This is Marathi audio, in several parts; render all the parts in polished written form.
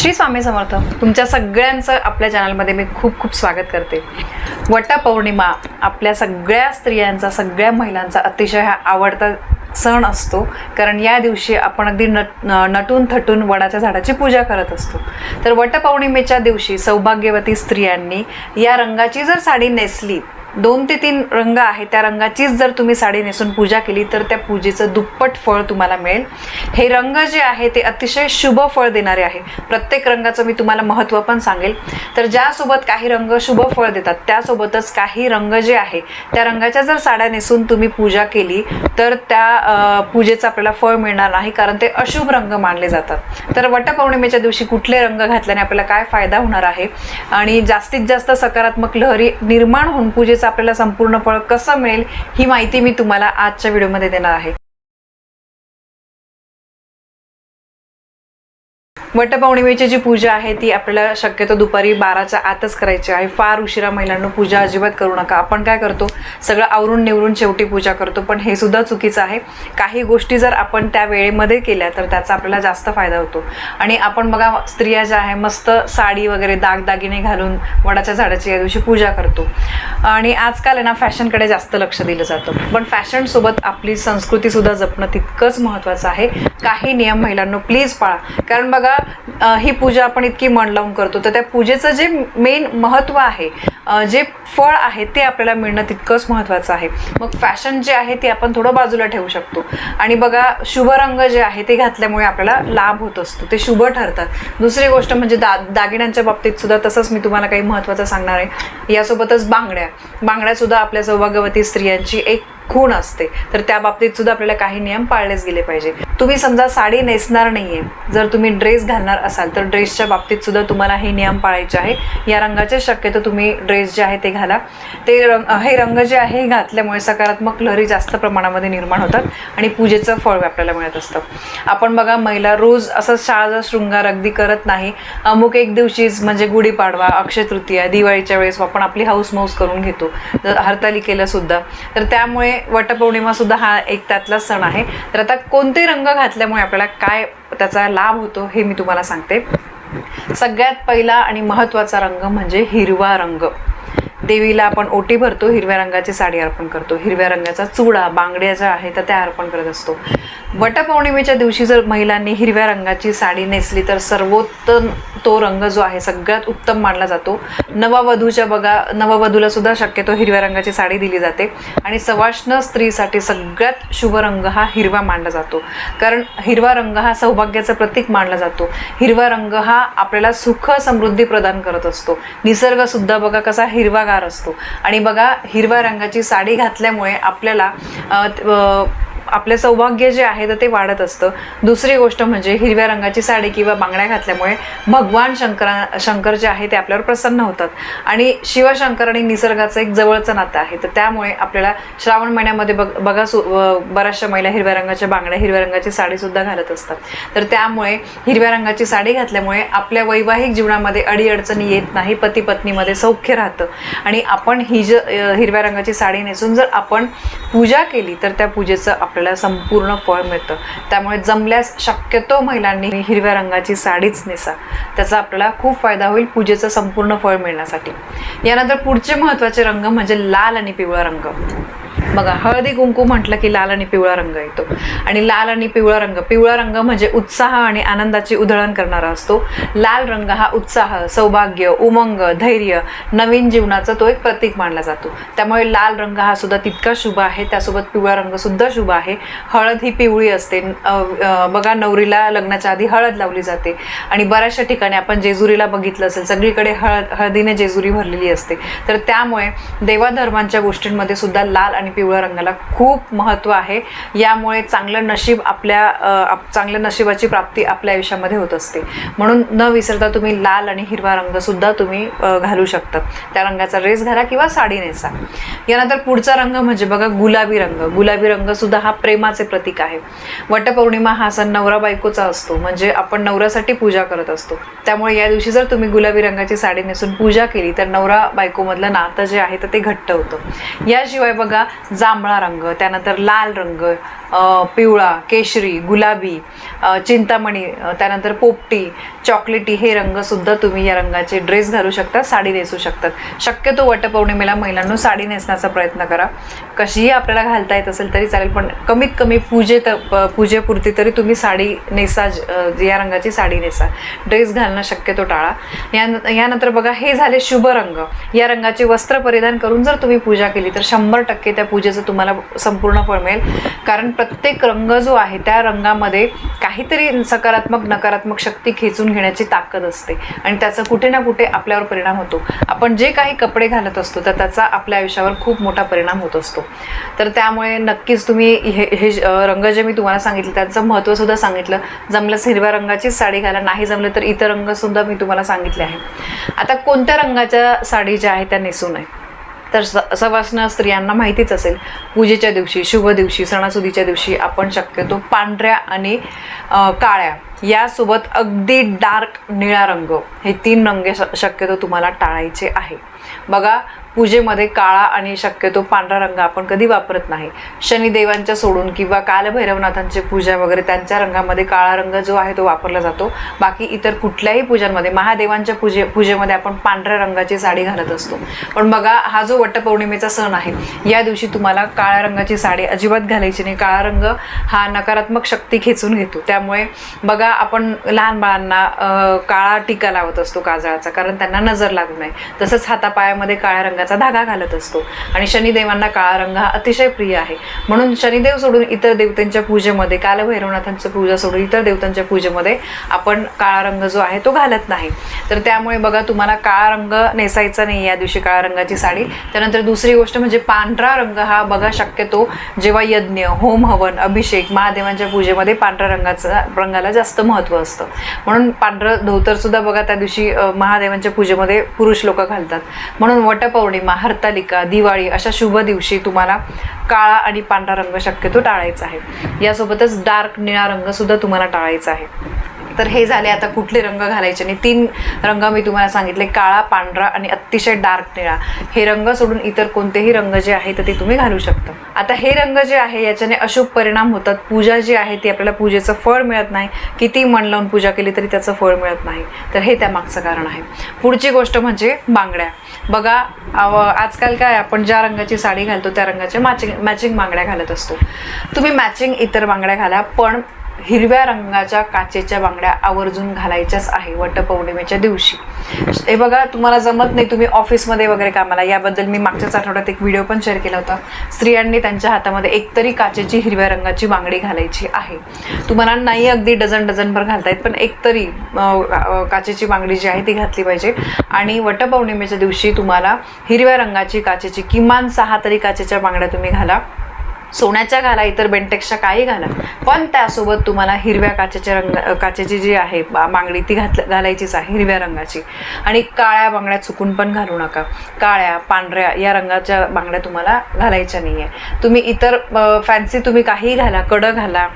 श्री स्वामी समर्थ. तुमच्या सगळ्यांचं आपल्या चॅनलमध्ये मी खूप खूप स्वागत करते. वटपौर्णिमा आपल्या सगळ्या स्त्रियांचा, सगळ्या महिलांचा अतिशय हा आवडता सण असतो. कारण या दिवशी आपण अगदी नटून थटून वडाच्या झाडाची पूजा करत असतो. तर वटपौर्णिमेच्या दिवशी सौभाग्यवती स्त्रियांनी या रंगाची जर साडी नेसली, 2 ते 3 रंग आहे त्या रंगाचीच जर तुम्ही साडी नेसून पूजा केली तर त्या पूजेचं दुप्पट फळ तुम्हाला मिळेल. हे रंग जे आहे ते अतिशय शुभ फळ देणारे आहे. प्रत्येक रंगाचं मी तुम्हाला महत्त्व पण सांगेल. तर ज्यासोबत काही रंग शुभ फळ देतात त्यासोबतच काही रंग जे आहे त्या रंगाच्या जर साड्या नेसून तुम्ही पूजा केली तर त्या पूजेचं आपल्याला फळ मिळणार नाही, कारण ते अशुभ रंग मानले जातात. तर वटपौर्णिमेच्या दिवशी कुठले रंग घातल्याने आपल्याला काय फायदा होणार आहे आणि जास्तीत जास्त सकारात्मक लहरी निर्माण होऊन पूजेचं आपल्याला संपूर्ण फळ कसं मिळेल ही माहिती मी तुम्हाला आजच्या व्हिडिओमध्ये देणार आहे. वटपौर्णिमेची जी पूजा आहे ती आपल्याला शक्यतो दुपारी 12च्या आतच करायची आहे. फार उशिरा महिलांना पूजा अजिबात करू नका. आपण काय करतो, सगळं आवरून निवरून शेवटी पूजा करतो, पण हे सुद्धा चुकीचं आहे. काही गोष्टी जर आपण त्या वेळेमध्ये केल्या तर त्याचा आपल्याला जास्त फायदा होतो. आणि आपण बघा, स्त्रिया ज्या आहे मस्त साडी वगैरे दागदागिने घालून वडाच्या झाडाची या दिवशी पूजा करतो. आणि आजकाल आहे ना फॅशनकडे जास्त लक्ष दिलं जातं, पण फॅशनसोबत आपली संस्कृती सुद्धा जपणं तितकंच महत्त्वाचं आहे. काही नियम महिलांनो प्लीज पाळा. कारण बघा, ही पूजा आपण इतकी मन लावून करतो तर त्या पूजेचं जे मेन महत्त्व आहे, जे फळ आहे ते आपल्याला मिळणं तितकंच महत्त्वाचं आहे. मग फॅशन जे आहे ते आपण थोडं बाजूला ठेवू शकतो. आणि बघा, शुभ रंग जे आहे ते घातल्यामुळे आपल्याला लाभ होत असतो, ते शुभ ठरतात. दुसरी गोष्ट म्हणजे दागिन्यांच्या बाबतीत सुद्धा तसंच मी तुम्हाला काही महत्त्वाचं सांगणार आहे. यासोबतच बांगड्या सुद्धा आपल्या सौभाग्यवती स्त्रियांची एक खूण असते. तर त्या बाबतीत सुद्धा आपल्याला काही नियम पाळलेच गेले पाहिजे. तुम्ही समजा साडी नेसणार नाहीये, जर तुम्ही ड्रेस घालणार असाल तर ड्रेसच्या बाबतीत सुद्धा तुम्हाला हे नियम पाळायचे आहे. या रंगाचे शक्यतो तुम्ही ड्रेस जे आहे ते घाला. हे रंग जे आहे हे घातल्यामुळे सकारात्मक लहरी जास्त प्रमाणामध्ये निर्माण होतात आणि पूजेचं फळ आपल्याला मिळत असतं. आपण बघा, महिला रोज असं शाळा शृंगार अगदी करत नाही. अमुक एक दिवशीच म्हणजे गुढीपाडवा, अक्षय तृतीया, दिवाळीच्या वेळेस आपण आपली हाऊस मौस करून घेतो, हरतालिकेला सुद्धा. तर त्यामुळे वटपौर्णिमा सुद्धा हा एक त्यातला सण आहे. तर आता कोणते रंग घातल्यामुळे आपल्याला काय त्याचा लाभ होतो हे मी तुम्हाला सांगते. सगळ्यात पहिला आणि महत्त्वाचा रंग म्हणजे हिरवा रंग. देवीला आपण ओटी भरतो, हिरव्या रंगाची साडी अर्पण करतो, हिरव्या रंगाचा चुडा, बांगड्या ज्या आहेत तर त्या अर्पण करत असतो. वटपौर्णिमेच्या दिवशी जर महिलांनी हिरव्या रंगाची साडी नेसली तर सर्वोत्तम तो रंग जो आहे सगळ्यात उत्तम मानला जातो. नववधूला सुद्धा शक्यतो हिरव्या रंगाची साडी दिली जाते. आणि सवाष्ण स्त्रीसाठी सगळ्यात शुभ रंग हा हिरवा मानला जातो. कारण हिरवा रंग हा सौभाग्याचं प्रतीक मानला जातो. हिरवा रंग हा आपल्याला सुख समृद्धी प्रदान करत असतो. निसर्ग सुद्धा बघा कसा हिरवागार असतो. आणि बघा, हिरव्या रंगाची साडी घातल्यामुळे आपल्याला आपले सौभाग्य जे आहे तर ते वाढत असतं. दुसरी गोष्ट म्हणजे हिरव्या रंगाची साडी किंवा बांगड्या घातल्यामुळे भगवान शंकर जे आहे ते आपल्यावर प्रसन्न होतात. आणि शिवशंकर आणि निसर्गाचं एक जवळचं नातं आहे. तर त्यामुळे आपल्याला श्रावण महिन्यामध्ये बघा बऱ्याचशा महिला हिरव्या रंगाच्या बांगड्या, हिरव्या रंगाची साडीसुद्धा घालत असतात. तर त्यामुळे हिरव्या रंगाची साडी घातल्यामुळे आपल्या वैवाहिक जीवनामध्ये अडीअडचणी येत नाही, पती पत्नीमध्ये सौख्य राहतं. आणि आपण हिरव्या रंगाची साडी नेसून जर आपण पूजा केली तर त्या पूजेचं आपल्याला संपूर्ण फळ मिळतं. त्यामुळे जमल्यास शक्यतो महिलांनी हिरव्या रंगाची साडीच नेसा, त्याचा आपल्याला खूप फायदा होईल पूजेचं संपूर्ण फळ मिळण्यासाठी. यानंतर पुढचे महत्त्वाचे रंग म्हणजे लाल आणि पिवळा रंग. बघा, हळदी कुंकू म्हटलं की लाल आणि पिवळा रंग येतो. आणि लाल आणि पिवळा रंग म्हणजे उत्साह आणि आनंदाची उधळण करणारा असतो. लाल रंग हा उत्साह, सौभाग्य, उमंग, धैर्य, नवीन जीवनाचा तो एक प्रतीक मानला जातो. त्यामुळे लाल रंग हा सुद्धा तितका शुभ आहे. त्यासोबत पिवळा रंग सुद्धा शुभ आहे. हळद ही पिवळी असते. बघा, नवरीला लग्नाच्या आधी हळद लावली जाते. आणि बऱ्याचशा ठिकाणी आपण जेजुरीला बघितलं असेल, सगळीकडे हळदीने जेजुरी भरलेली असते. तर त्यामुळे देवाधर्मांच्या गोष्टींमध्ये सुद्धा लाल आणि पिवळ्या रंगाला खूप महत्त्व आहे. यामुळे चांगलं नशिबाची प्राप्ती आपल्या आयुष्यामध्ये होत असते. म्हणून न विसरता तुम्ही लाल आणि हिरवा रंग सुद्धा तुम्ही घालू शकता. त्या रंगाचा ड्रेस घाला किंवा साडी नेसा. यानंतर पुढचा रंग म्हणजे बघा गुलाबी रंग. गुलाबी रंग सुद्धा हा प्रेमाचे प्रतीक आहे. वटपौर्णिमा हा सण नवरा बायकोचा असतो, म्हणजे आपण नवऱ्यासाठी पूजा करत असतो. त्यामुळे या दिवशी जर तुम्ही गुलाबी रंगाची साडी नेसून पूजा केली तर नवरा बायकोमधलं नातं जे आहे तर ते घट्ट होतं. याशिवाय बघा, जांभळा रंग, त्यानंतर लाल रंग, पिवळा, केशरी, गुलाबी, चिंतामणी, त्यानंतर पोपटी, चॉकलेटी हे रंगसुद्धा तुम्ही या रंगाचे ड्रेस घालू शकता, साडी नेसू शकतात. शक्यतो वटपौर्णिमेला महिलांनो साडी नेसण्याचा प्रयत्न करा. कशीही आपल्याला घालता येत असेल तरी चालेल, पण कमीत कमी पूजेपुरती तरी तुम्ही साडी नेसा, या रंगाची साडी नेसा. ड्रेस घालणं शक्यतो टाळा. यानंतर बघा, हे झाले शुभ रंग. या रंगाचे वस्त्र परिधान करून जर तुम्ही पूजा केली तर 100% त्या पूजेचं तुम्हाला संपूर्ण फळ मिळेल. कारण प्रत्येक रंग जो आहे त्या रंगामध्ये काहीतरी सकारात्मक नकारात्मक शक्ती खेचून घेण्याची ताकद असते आणि त्याचा कुठे ना कुठे आपल्यावर परिणाम होतो. आपण जे काही कपडे घालत असतो तर त्याचा आपल्या आयुष्यावर खूप मोठा परिणाम होत असतो. तर त्यामुळे नक्कीच तुम्ही हे रंग जे मी तुम्हाला सांगितले त्यांचं महत्त्व सुद्धा सांगितलं. जमलंच हिरव्या रंगाचीच साडी घाला, नाही जमलं तर इतर रंग सुद्धा मी तुम्हाला सांगितले आहे. आता कोणत्या रंगाच्या साडी ज्या आहेत त्या नेसू नये, तर सवाष्ण स्त्रियांना माहितीच असेल, पूजेच्या दिवशी, शुभ दिवशी, सणासुदीच्या दिवशी आपण शक्यतो पांढऱ्या आणि काळ्या यासोबत अगदी डार्क निळा रंग हे 3 रंग शक्यतो तुम्हाला टाळायचे आहे. बघा, पूजेमध्ये काळा आणि शक्यतो पांढरा रंग आपण कधी वापरत नाही. शनिदेवांच्या सोडून किंवा कालभैरवनाथांची पूजा वगैरे त्यांच्या रंगामध्ये काळा रंग जो आहे तो वापरला जातो. बाकी इतर कुठल्याही पूजांमध्ये, महादेवांच्या पूजेमध्ये आपण पांढऱ्या रंगाची साडी घालत असतो. पण बघा, हा जो वटपौर्णिमेचा सण आहे या दिवशी तुम्हाला काळ्या रंगाची साडी अजिबात घालायची नाही. काळा रंग हा नकारात्मक शक्ती खेचून घेतो. त्यामुळे बघा, आपण लहान बाळांना काळा टिका लावत असतो काजळाचा, कारण त्यांना नजर लागू नये. तसंच हातापायामध्ये काळ्या रंगाचा धागा घालत असतो. आणि शनिदेवांना काळा रंग हा अतिशय प्रिय आहे. म्हणून शनिदेव सोडून इतर देवतांच्या पूजेमध्ये, कालभैरवनाथांच्या पूजा सोडून इतर देवतांच्या पूजेमध्ये आपण काळा रंग जो आहे तो घालत नाही. तर त्यामुळे बघा, तुम्हाला काळा रंग नेसायचा नाही या दिवशी, काळ्या रंगाची साडी. त्यानंतर दुसरी गोष्ट म्हणजे पांढरा रंग हा बघा, शक्यतो जेव्हा यज्ञ, होम, हवन, अभिषेक, महादेवांच्या पूजेमध्ये पांढऱ्या रंगाला जास्त महत्त्व असतं. म्हणून पांढरं धोतर सुद्धा बघा त्या दिवशी महादेवांच्या पूजेमध्ये पुरुष लोक घालतात. म्हणून वटपौर्णिमा, हरतालिका, दिवाळी अशा शुभ दिवशी तुम्हाला काळा आणि पांढरा रंग शक्यतो टाळायचा आहे. यासोबतच डार्क निळा रंग सुद्धा तुम्हाला टाळायचा आहे. तर हे झाले आता कुठले रंग घालायचे नाही. 3 रंग मी तुम्हाला सांगितले, काळा, पांढरा आणि अतिशय डार्क निळा. हे रंग सोडून इतर कोणतेही रंग जे आहे तर ते तुम्ही घालू शकता. आता हे रंग जे आहे याच्याने अशुभ परिणाम होतात. पूजा जी आहे ती आपल्याला पूजेचं फळ मिळत नाही. किती मन लावून पूजा केली तरी त्याचं फळ मिळत नाही. तर हे त्यामागचं कारण आहे. पुढची गोष्ट म्हणजे बांगड्या. बघा, आजकाल काय, आपण ज्या रंगाची साडी घालतो त्या रंगाच्या मॅचिंग बांगड्या घालत असतो. तुम्ही मॅचिंग इतर बांगड्या घाला, पण हिरव्या रंगाच्या काचेच्या बांगड्या आवर्जून घालायच्याच आहे वटपौर्णिमेच्या दिवशी. हे बघा, तुम्हाला जमत नाही, तुम्ही ऑफिसमध्ये वगैरे कामाला, याबद्दल मी मागच्याच आठवड्यात एक व्हिडिओ पण शेअर केला होता. स्त्रियांनी त्यांच्या हातामध्ये एकतरी काचेची हिरव्या रंगाची बांगडी घालायची आहे. तुम्हाला नाही अगदी डझनभर घालता येत, पण एकतरी काचेची बांगडी जी आहे ती घातली पाहिजे. आणि वटपौर्णिमेच्या दिवशी तुम्हाला हिरव्या रंगाची काचेची किमान 6 तरी काचेच्या बांगड्या तुम्ही घाला. सोन्याच्या घाला, इतर बेंटेक्सच्या काही घाला, पण त्यासोबत तुम्हाला हिरव्या काचेची जी आहे बांगडी ती घालायचीच आहे, हिरव्या रंगाची. आणि काळ्या बांगड्या चुकून पण घालू नका. काळ्या, पांढऱ्या या रंगाच्या बांगड्या तुम्हाला घालायच्या नाही आहे. तुम्ही इतर फॅन्सी तुम्ही काहीही घाला, कडं घाला,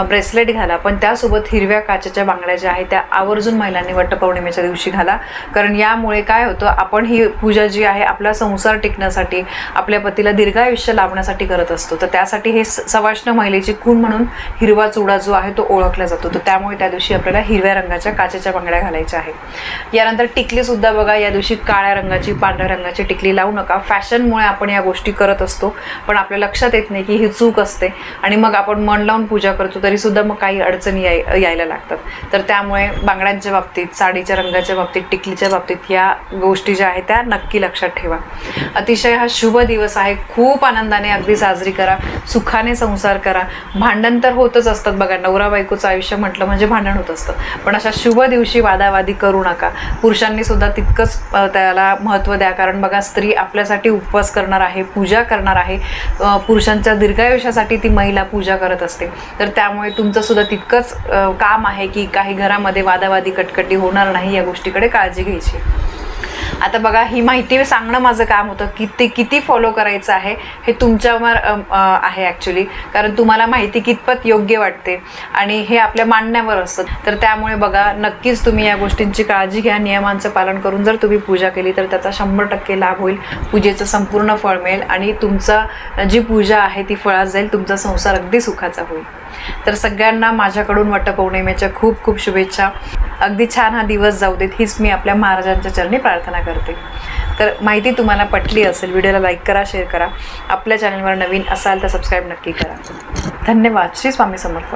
ब्रेसलेट घाला, पण त्यासोबत हिरव्या काचेच्या बांगड्या ज्या आहेत त्या आवर्जून महिलांनी वटपौर्णिमेच्या दिवशी घाला. कारण यामुळे काय होतं, आपण ही पूजा जी आहे आपला संसार टिकण्यासाठी, आपल्या पतीला दीर्घायुष्य लाभण्यासाठी करत असतो. तर त्यासाठी हे सवाष्ण महिलेची खूण म्हणून हिरवा चुडा जो आहे तो ओळखला जातो. तर त्यामुळे त्या दिवशी आपल्याला हिरव्या रंगाच्या काचेच्या बांगड्या घालायच्या आहेत. यानंतर टिकली सुद्धा बघा, या दिवशी काळ्या रंगाची, पांढऱ्या रंगाची टिकली लावू नका. फॅशनमुळे आपण या गोष्टी करत असतो, पण आपल्या लक्षात येत नाही की ही चूक असते आणि मग आपण मन लावून पूजा करतो तरी सुद्धा मग काही अडचणी यायला लागतात. तर त्यामुळे बांगड्यांच्या बाबतीत, साडीच्या रंगाच्या बाबतीत, टिकलीच्या बाबतीत या गोष्टी ज्या आहेत त्या नक्की लक्षात ठेवा. अतिशय हा शुभ दिवस आहे, खूप आनंदाने अगदी साजरी करा, सुखाने संसार करा. भांडण तर होतच असतात बघा, नवरा बायकोचं आयुष्य म्हटलं म्हणजे भांडण होत असतं, पण अशा शुभ दिवशी वादावादी करू नका. पुरुषांनी सुद्धा तितकंच त्याला महत्त्व द्या, कारण बघा स्त्री आपल्यासाठी उपवास करणार आहे, पूजा करणार आहे. पुरुषांच्या दीर्घायुष्यासाठी ती महिला पूजा करत असते. तर त्यामुळे तुमचं सुद्धा तितकंच काम आहे की काही घरामध्ये वादावादी कटकटी होणार नाही या गोष्टीकडे काळजी घ्यायची. आता बघा, ही माहिती सांगणं माझं काम होतं की ते किती फॉलो करायचं आहे हे तुमच्यावर आहे ॲक्च्युली, कारण तुम्हाला माहिती कितपत योग्य वाटते आणि हे आपल्या मांडण्यावर असतं. तर त्यामुळे बघा, नक्कीच तुम्ही या गोष्टींची काळजी घ्या. नियमांचं पालन करून जर तुम्ही पूजा केली तर त्याचा 100% लाभ होईल. पूजेचं संपूर्ण फळ मिळेल आणि तुमचा जी पूजा आहे ती फळात जाईल. तुमचा संसार अगदी सुखाचा होईल. तर सगळ्यांना माझ्याकडून वटपौर्णिमेच्या खूप खूप शुभेच्छा. अगदी छान हा दिवस जाऊ देत, हीच मी आपल्या महाराजांच्या चरणी प्रार्थना करते. तर माहिती तुम्हाला पटली असेल, व्हिडिओला लाईक करा, शेअर करा. आपल्या चॅनलवर नवीन असाल तर सबस्क्राईब नक्की करा. धन्यवाद. श्री स्वामी समर्थ.